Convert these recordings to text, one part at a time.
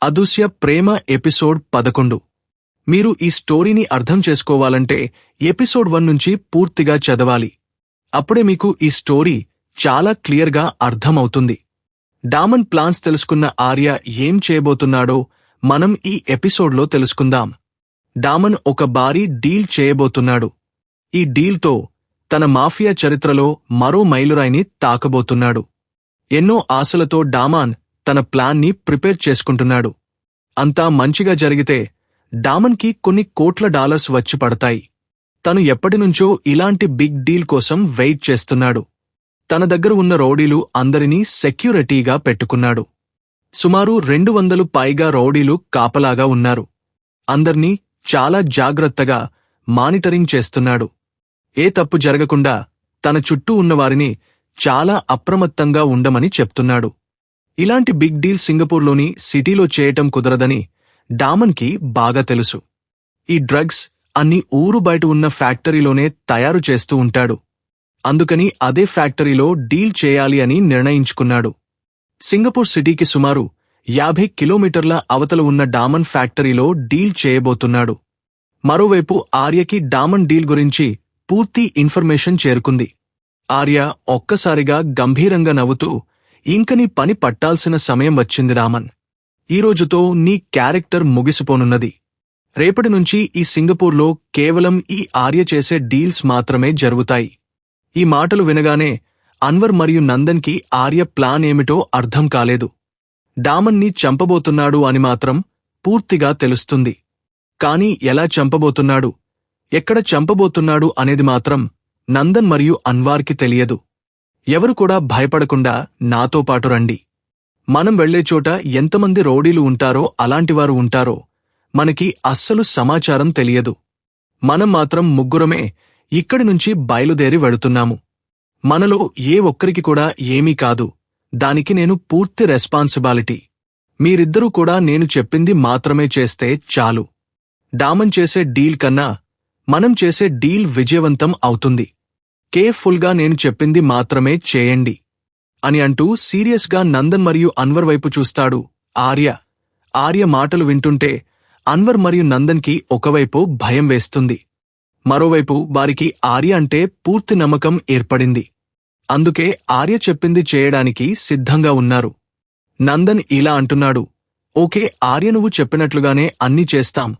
అదృశ్య ప్రేమ ఎపిసోడ్ 11. మీరు ఈ స్టోరీని అర్థం చేసుకోవాలంటే ఎపిసోడ్ 1 నుంచి పూర్తిగా చదవాలి. అప్పుడే మీకు ఈ స్టోరీ చాలా క్లియర్గా అర్థమవుతుంది. డామన్ ప్లాన్స్ తెలుసుకున్న ఆర్య ఏం చేయబోతున్నాడో మనం ఈ ఎపిసోడ్లో తెలుసుకుందాం. డామన్ ఒక భారీ డీల్ చేయబోతున్నాడు. ఈ డీల్తో తన మాఫియా చరిత్రలో మరో మైలురాయిని తాకబోతున్నాడు. ఎన్నో ఆశలతో డామన్ తన ప్లాన్ని ప్రిపేర్ చేసుకుంటున్నాడు. అంతా మంచిగా జరిగితే డామన్కి కొన్ని కోట్ల డాలర్స్ వచ్చి పడతాయి. తను ఎప్పటినుంచో ఇలాంటి బిగ్ డీల్ కోసం వెయిట్ చేస్తున్నాడు. తన దగ్గర ఉన్న రౌడీలు అందరినీ సెక్యూరిటీగా పెట్టుకున్నాడు. సుమారు 200 పైగా రౌడీలు కాపలాగా ఉన్నారు. అందర్నీ చాలా జాగ్రత్తగా మానిటరింగ్ చేస్తున్నాడు. ఏ తప్పు జరగకుండా తన చుట్టూ ఉన్నవారిని చాలా అప్రమత్తంగా ఉండమని చెప్తున్నాడు. ఇలాంటి బిగ్ డీల్ సింగపూర్లోని సిటీలో చేయటం కుదరదని డామన్కి బాగా తెలుసు. ఈ డ్రగ్స్ అన్ని ఊరు బయట ఉన్న ఫ్యాక్టరీలోనే తయారు చేస్తూ ఉంటాడు. అందుకని అదే ఫ్యాక్టరీలో డీల్ చేయాలి అని నిర్ణయించుకున్నాడు. సింగపూర్ సిటీకి సుమారు 50 కిలోమీటర్ల అవతల ఉన్న డామన్ ఫ్యాక్టరీలో డీల్ చేయబోతున్నాడు. మరోవైపు ఆర్యకి డామన్ డీల్ గురించి పూర్తి ఇన్ఫర్మేషన్ చేరుకుంది. ఆర్య ఒక్కసారిగా గంభీరంగా నవ్వుతూ, ఇంక నీ పని పట్టాల్సిన సమయం వచ్చింది డామన్. ఈరోజుతో నీ క్యారెక్టర్ ముగిసిపోనున్నది. రేపటి నుంచి ఈ సింగపూర్లో కేవలం ఈ ఆర్య చేసే డీల్స్ మాత్రమే జరుగుతాయి. ఈ మాటలు వినగానే అన్వర్ మరియు నందన్కి ఆర్య ప్లాన్ ఏమిటో అర్థం కాలేదు. డామన్ని చంపబోతున్నాడు అని మాత్రం పూర్తిగా తెలుస్తుంది. కాని ఎలా చంపబోతున్నాడు, ఎక్కడ చంపబోతున్నాడు అనేది మాత్రం నందన్ మరియు అన్వార్కి తెలియదు. ఎవరు కూడా భయపడకుండా నాతో పాటు రండి. మనం వెళ్లే చోట ఎంతమంది రౌడీలు ఉంటారో అలాంటివారు ఉంటారో మనకి అస్సలు సమాచారం తెలియదు. మనం మాత్రం ముగ్గురమే ఇక్కడి నుంచి బయలుదేరి వెళుతున్నాము. మనలో ఏ ఒక్కరికి కూడా ఏమీ కాదు. దానికి నేను పూర్తి రెస్పాన్సిబాలిటీ. మీరిద్దరూ కూడా నేను చెప్పింది మాత్రమే చేస్తే చాలు. డామన్ చేసే డీల్ కన్నా మనం చేసే డీల్ విజయవంతం అవుతుంది. కేర్ఫుల్గా నేను చెప్పింది మాత్రమే చేయండి అని అంటూ సీరియస్గా నందన్ మరియు అన్వర్ వైపు చూస్తాడు ఆర్య. ఆర్య మాటలు వింటుంటే అన్వర్ మరియు నందన్కి ఒకవైపు భయం వేస్తుంది. మరోవైపు వారికి ఆర్య అంటే పూర్తి నమ్మకం ఏర్పడింది. అందుకే ఆర్య చెప్పింది చేయడానికి సిద్ధంగా ఉన్నారు. నందన్ ఇలా అంటున్నాడు, ఓకే ఆర్య, నువ్వు చెప్పినట్లుగానే అన్నీ చేస్తాం.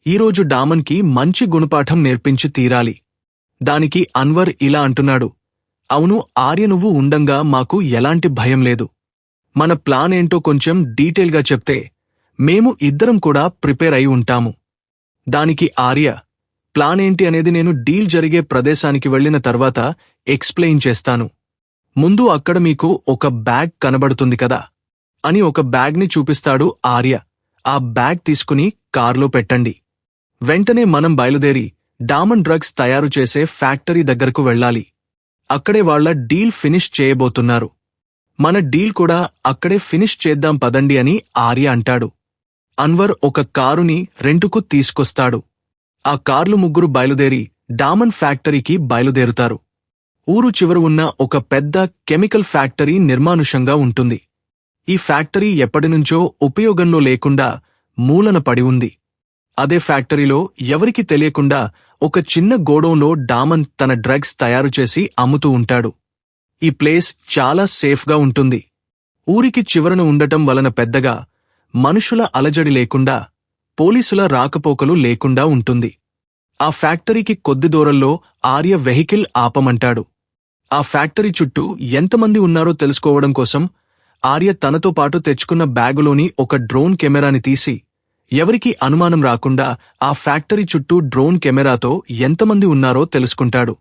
ఈరోజు డామన్కి మంచి గుణపాఠం నేర్పించి తీరాలి. దానికి అన్వర్ ఇలా అంటున్నాడు, అవును ఆర్య, నువ్వు ఉండంగా మాకు ఎలాంటి భయం లేదు. మన ప్లాన్ ఏంటో కొంచెం డీటెయిల్గా చెప్తే మేము ఇద్దరం కూడా ప్రిపేర్ అయి ఉంటాము. దానికి ఆర్య, ప్లాన్ ఏంటి అనేది నేను డీల్ జరిగే ప్రదేశానికి వెళ్లిన తర్వాత ఎక్స్ప్లెయిన్ చేస్తాను. ముందు అక్కడ మీకు ఒక బ్యాగ్ కనబడుతుంది కదా అని ఒక బ్యాగ్ని చూపిస్తాడు ఆర్య. ఆ బ్యాగ్ తీసుకుని కార్లో పెట్టండి. వెంటనే మనం బయలుదేరి డామన్ డ్రగ్స్ తయారు చేసే ఫ్యాక్టరీ దగ్గరకు వెళ్ళాలి. అక్కడే వాళ్ల డీల్ ఫినిష్ చేయబోతున్నారు. మన డీల్ కూడా అక్కడే ఫినిష్ చేద్దాం పదండి అని ఆర్య అంటాడు. అన్వర్ ఒక కారుని రెంటుకు తీసుకొస్తాడు. ఆ కార్లు ముగ్గురు బయలుదేరి డామన్ ఫ్యాక్టరీకి బయలుదేరుతారు. ఊరు చివర ఉన్న ఒక పెద్ద కెమికల్ ఫ్యాక్టరీ నిర్మానుషంగా ఉంటుంది. ఈ ఫ్యాక్టరీ ఎప్పటినుంచో ఉపయోగంలో లేకుండా మూలన పడి ఉంది. అదే ఫ్యాక్టరీలో ఎవరికీ తెలియకుండా ఒక చిన్న గోడౌన్లో డామన్ తన డ్రగ్స్ తయారు చేసి అమ్ముతూ ఉంటాడు. ఈ ప్లేస్ చాలా సేఫ్గా ఉంటుంది. ఊరికి చివరన ఉండటం వలన పెద్దగా మనుషుల అలజడి లేకుండా, పోలీసుల రాకపోకలు లేకుండా ఉంటుంది. ఆ ఫ్యాక్టరీకి కొద్ది దూరంలో ఆర్య వెహికల్ ఆపమంటాడు. ఆ ఫ్యాక్టరీ చుట్టూ ఎంతమంది ఉన్నారో తెలుసుకోవడం కోసం ఆర్య తనతో పాటు తెచ్చుకున్న బ్యాగులోని ఒక డ్రోన్ కెమెరాని తీసి ఎవరికీ అనుమానం రాకుండా ఆ ఫ్యాక్టరీ చుట్టూ డ్రోన్ కెమెరాతో ఎంతమంది ఉన్నారో తెలుసుకుంటాడు.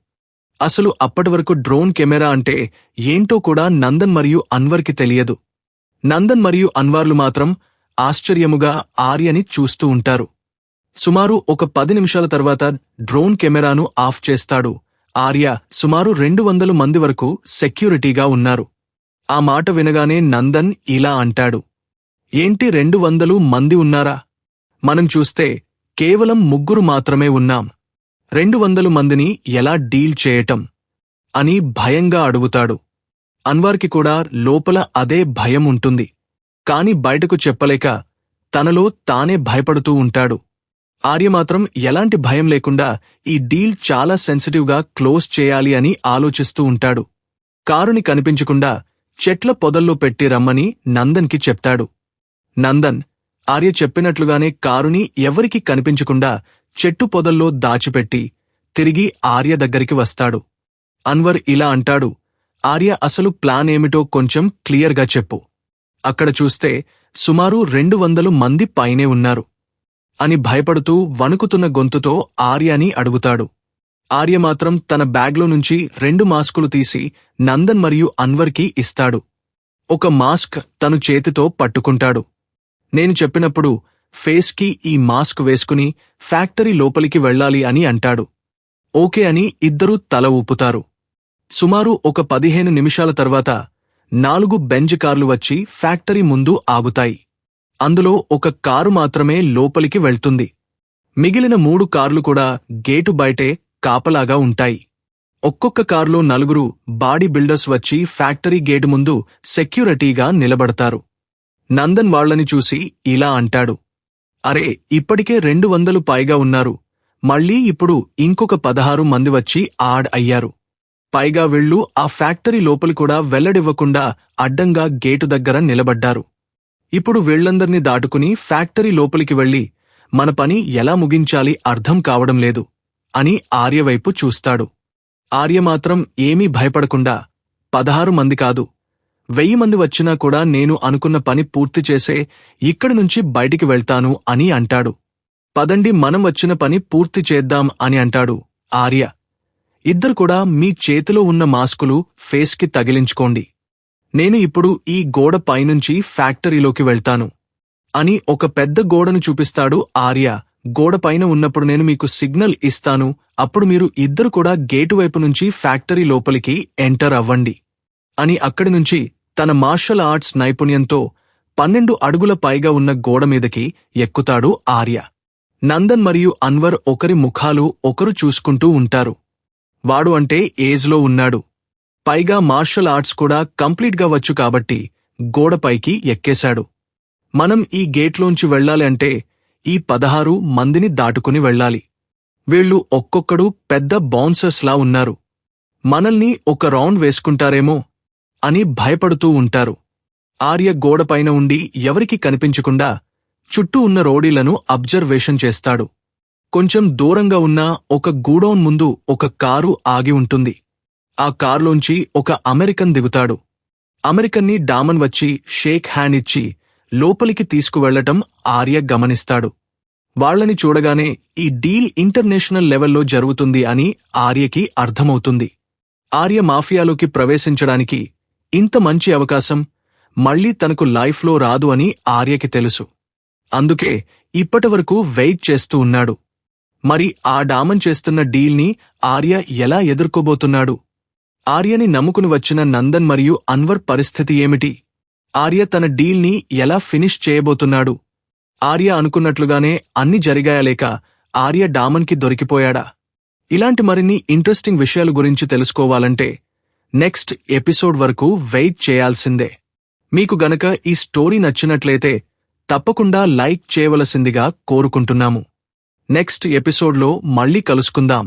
అసలు అప్పటివరకు డ్రోన్ కెమెరా అంటే ఏంటో కూడా నందన్ మరియు అన్వర్కి తెలియదు. నందన్ మరియు అన్వార్లు మాత్రం ఆశ్చర్యముగా ఆర్యని చూస్తూ ఉంటారు. సుమారు ఒక 10 నిమిషాల తర్వాత డ్రోన్ కెమెరాను ఆఫ్ చేస్తాడు ఆర్య. సుమారు 200 మంది వరకు సెక్యూరిటీగా ఉన్నారు. ఆ మాట వినగానే నందన్ ఇలా అంటాడు, ఏంటి 200 మంది ఉన్నారా? మనం చూస్తే కేవలం 3 మాత్రమే ఉన్నాం. 200 మందిని ఎలా డీల్ చేయటం అని భయంగా అడుగుతాడు. అన్వార్కి కూడా లోపల అదే భయం ఉంటుంది. కాని బయటకు చెప్పలేక తనలో తానే భయపడుతూ ఉంటాడు. ఆర్య మాత్రం ఎలాంటి భయం లేకుండా ఈ డీల్ చాలా సెన్సిటివ్గా క్లోజ్ చేయాలి అని ఆలోచిస్తూ ఉంటాడు. కారుని కనిపించకుండా చెట్ల పొదల్లో పెట్టి రమ్మని నందన్కి చెప్తాడు. నందన్ ఆర్య చెప్పినట్లుగానే కారుని ఎవరికీ కనిపించకుండా చెట్టు పొదల్లో దాచిపెట్టి తిరిగి ఆర్య దగ్గరికి వస్తాడు. అన్వర్ ఇలా అంటాడు, ఆర్య అసలు ప్లాన్ ఏమిటో కొంచెం క్లియర్గా చెప్పు. అక్కడ చూస్తే సుమారు 200 మంది పైనే ఉన్నారు అని భయపడుతూ వణుకుతున్న గొంతుతో ఆర్యని అడుగుతాడు. ఆర్య మాత్రం తన బ్యాగ్లో నుంచి 2 మాస్కులు తీసి నందన్ మరియు అన్వర్కి ఇస్తాడు. ఒక మాస్క్ తను చేతితో పట్టుకుంటాడు. నేను చెప్పినప్పుడు ఫేస్కి ఈ మాస్క్ వేసుకుని ఫ్యాక్టరీ లోపలికి వెళ్ళాలి అని అంటాడు. ఓకే అని ఇద్దరూ తల ఊపుతారు. సుమారు ఒక 15 నిమిషాల తర్వాత 4 బెంజ్ కార్లు వచ్చి ఫ్యాక్టరీ ముందు ఆగుతాయి. అందులో ఒక కారు మాత్రమే లోపలికి వెళ్తుంది. మిగిలిన 3 కార్లు కూడా గేటు బయటే కాపలాగా ఉంటాయి. ఒక్కొక్క కారులో 4 బాడీ బిల్డర్స్ వచ్చి ఫ్యాక్టరీ గేటు ముందు సెక్యూరిటీగా నిలబడతారు. నందన్ వాళ్లని చూసి ఇలా అంటాడు, అరే ఇప్పటికే 200 పైగా ఉన్నారు, మళ్ళీ ఇప్పుడు ఇంకొక 16 మంది వచ్చి ఆడ్ అయ్యారు. పైగా వీళ్ళు ఆ ఫ్యాక్టరీ లోపలి కూడా వెళ్లడివ్వకుండా అడ్డంగా గేటు దగ్గర నిలబడ్డారు. ఇప్పుడు వీళ్లందర్నీ దాటుకుని ఫ్యాక్టరీ లోపలికి వెళ్లి మన పని ఎలా ముగించాలి అర్థం కావడం లేదు అని ఆర్యవైపు చూస్తాడు. ఆర్య మాత్రం ఏమీ భయపడకుండా 16 మంది కాదు, 1000 మంది వచ్చినా కూడా నేను అనుకున్న పని పూర్తి చేసే ఇక్కడి నుంచి బయటికి వెళ్తాను అని అంటాడు. పదండి మనం వచ్చిన పని పూర్తి చేద్దాం అని అంటాడు ఆర్య. ఇద్దరు కూడా మీ చేతిలో ఉన్న మాస్కులు ఫేస్కి తగిలించుకోండి. నేను ఇప్పుడు ఈ గోడ పైనుంచి ఫ్యాక్టరీలోకి వెళ్తాను అని ఒక పెద్ద గోడను చూపిస్తాడు ఆర్య. గోడ పైన ఉన్నప్పుడు నేను మీకు సిగ్నల్ ఇస్తాను, అప్పుడు మీరు ఇద్దరు కూడా గేటు వైపు నుంచి ఫ్యాక్టరీ లోపలికి ఎంటర్ అవ్వండి అని అక్కడి నుంచి తన మార్షల్ ఆర్ట్స్ నైపుణ్యంతో 12 అడుగుల పైగా ఉన్న గోడ మీదకి ఎక్కుతాడు ఆర్య. నందన్ మరియు అన్వర్ ఒకరి ముఖాలు ఒకరు చూసుకుంటూ ఉంటారు. వాడు అంటే ఏజ్లో ఉన్నాడు, పైగా మార్షల్ ఆర్ట్స్ కూడా కంప్లీట్గా వచ్చు కాబట్టి గోడపైకి ఎక్కేశాడు. మనం ఈ గేట్లోంచి వెళ్లాలి అంటే ఈ 16 మందిని దాటుకుని వెళ్ళాలి. వీళ్ళు ఒక్కొక్కడు పెద్ద బౌన్సర్స్లా ఉన్నారు, మనల్ని ఒక రౌండ్ వేసుకుంటారేమో అని భయపడుతూ ఉంటారు. ఆర్య గోడపైన ఉండి ఎవరికి కనిపించకుండా చుట్టూ ఉన్న రౌడీలను అబ్జర్వేషన్ చేస్తాడు. కొంచెం దూరంగా ఉన్న ఒక గూడౌన్ ముందు ఒక కారు ఆగి ఉంటుంది. ఆ కారులోంచి ఒక అమెరికన్ దిగుతాడు. అమెరికన్ని డామన్ వచ్చి షేక్ హ్యాండ్ ఇచ్చి లోపలికి తీసుకువెళ్లటం ఆర్య గమనిస్తాడు. వాళ్లని చూడగానే ఈ డీల్ ఇంటర్నేషనల్ లెవెల్లో జరుగుతుంది అని ఆర్యకి అర్థమవుతుంది. ఆర్య మాఫియాలోకి ప్రవేశించడానికి ఇంత మంచి అవకాశం మళ్లీ తనకు లైఫ్లో రాదు అని ఆర్యకి తెలుసు. అందుకే ఇప్పటివరకు వెయిట్ చేస్తూ ఉన్నాడు. మరి ఆ డామన్ చేస్తున్న డీల్ని ఆర్య ఎలా ఎదుర్కోబోతున్నాడు? ఆర్యని నమ్ముకుని వచ్చిన నందన్ మరియు అన్వర్ పరిస్థితి ఏమిటి? ఆర్య తన డీల్ని ఎలా ఫినిష్ చేయబోతున్నాడు? ఆర్య అనుకున్నట్లుగానే అన్ని జరిగాయా లేక ఆర్య డామన్కి దొరికిపోయాడా? ఇలాంటి మరిన్ని ఇంట్రెస్టింగ్ విషయాల గురించి తెలుసుకోవాలంటే నెక్స్ట్ ఎపిసోడ్ వరకు వెయిట్ చేయాల్సిందే. మీకు గనక ఈ స్టోరీ నచ్చినట్లయితే తప్పకుండా లైక్ చేయవలసిందిగా కోరుకుంటున్నాము. నెక్స్ట్ ఎపిసోడ్లో మళ్ళీ కలుసుకుందాం.